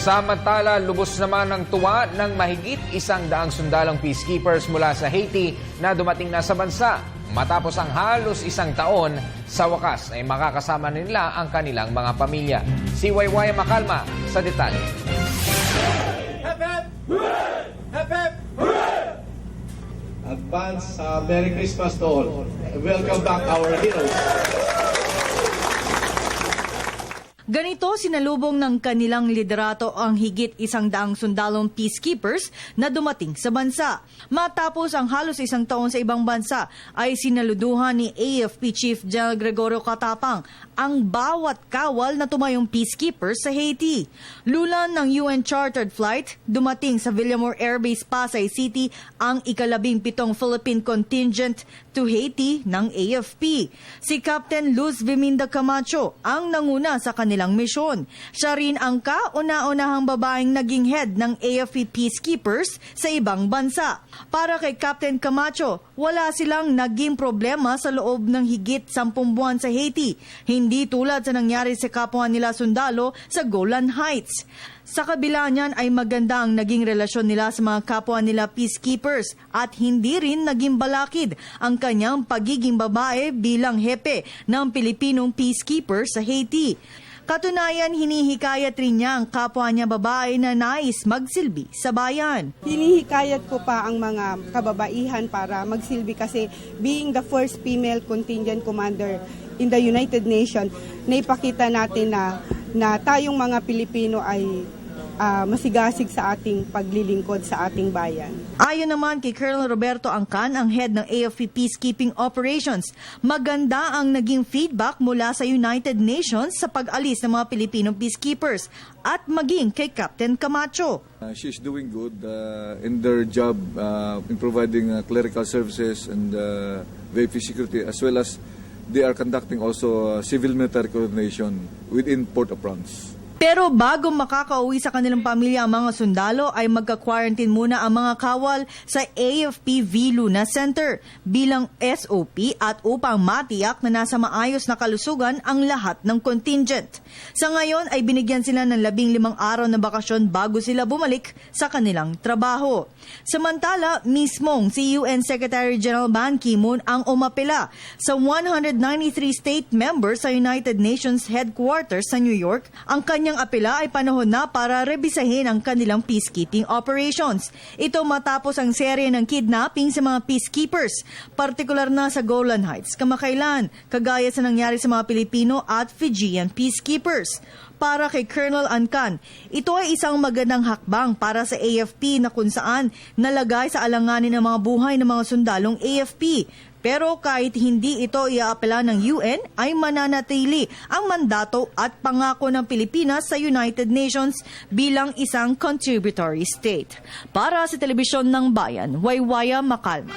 Samantala, lubos naman ng tuwa ng mahigit 100 sundalong peacekeepers mula sa Haiti na dumating na sa bansa. Matapos ang halos 1 taon, sa wakas ay makakasama nila ang kanilang mga pamilya. Si Waywaya Macalma sa detalye. Hep, hep! Hooray! Hep, hep! Hooray! Advance Merry Christmas to all. Welcome back our heroes. Ganito sinalubong ng kanilang liderato ang higit 100 sundalong peacekeepers na dumating sa bansa. Matapos ang halos 1 taon sa ibang bansa, ay sinaluduhan ni AFP Chief General Gregorio Catapang ang bawat kawal na tumayong peacekeepers sa Haiti. Lulan ng UN chartered flight, dumating sa Villamor Air Base, Pasay City ang ika-17 Philippine contingent to Haiti ng AFP. Si Captain Luz Viminda Camacho ang nanguna sa kanilang misyon. Siya rin ang kauna-unahang babaeng naging head ng AFP peacekeepers sa ibang bansa. Para kay Captain Camacho, wala silang naging problema sa loob ng higit 10 buwan sa Haiti, hindi tulad sa nangyari sa kapwa nila sundalo sa Golan Heights. Sa kabila niyan ay maganda ang naging relasyon nila sa mga kapwa nila peacekeepers at hindi rin naging balakid ang kanyang pagiging babae bilang hepe ng Pilipinong peacekeeper sa Haiti. Katunayan, hinihikayat rin niya ang kapwa niya babae na nais magsilbi sa bayan. Hinihikayat ko pa ang mga kababaihan para magsilbi kasi being the first female contingent commander in the United Nations, naipakita natin na tayong mga Pilipino ay masigasig sa ating paglilingkod sa ating bayan. Ayon naman kay Colonel Roberto Angcan, ang head ng AFP Peacekeeping Operations, maganda ang naging feedback mula sa United Nations sa pag-alis ng mga Pilipinong peacekeepers at maging kay Captain Camacho. She's doing good in their job in providing clerical services and VFP security, as well as they are conducting also civil-military coordination within Port-au-Prince. Pero bago makakauwi sa kanilang pamilya ang mga sundalo ay magka-quarantine muna ang mga kawal sa AFP V. Luna Center bilang SOP at upang matiyak na nasa maayos na kalusugan ang lahat ng contingent. Sa ngayon ay binigyan sila ng 15 araw na bakasyon bago sila bumalik sa kanilang trabaho. Samantala, mismong si UN Secretary General Ban Ki-moon ang umapela sa 193 state members sa United Nations headquarters sa New York. Ang kanyang apela ay panahon na para rebisahin ang kanilang peacekeeping operations. Ito matapos ang serye ng kidnapping sa mga peacekeepers, partikular na sa Golan Heights kamakailan, kagaya sa nangyari sa mga Pilipino at Fijian peacekeepers. Para kay Colonel Angcan, ito ay isang magandang hakbang para sa AFP na kung saan nalagay sa alanganin ang mga buhay ng mga sundalong AFP. Pero kahit hindi ito iaapela ng UN, ay mananatili ang mandato at pangako ng Pilipinas sa United Nations bilang isang contributory state. Para sa Telebisyon ng Bayan, Waywaya Macalma.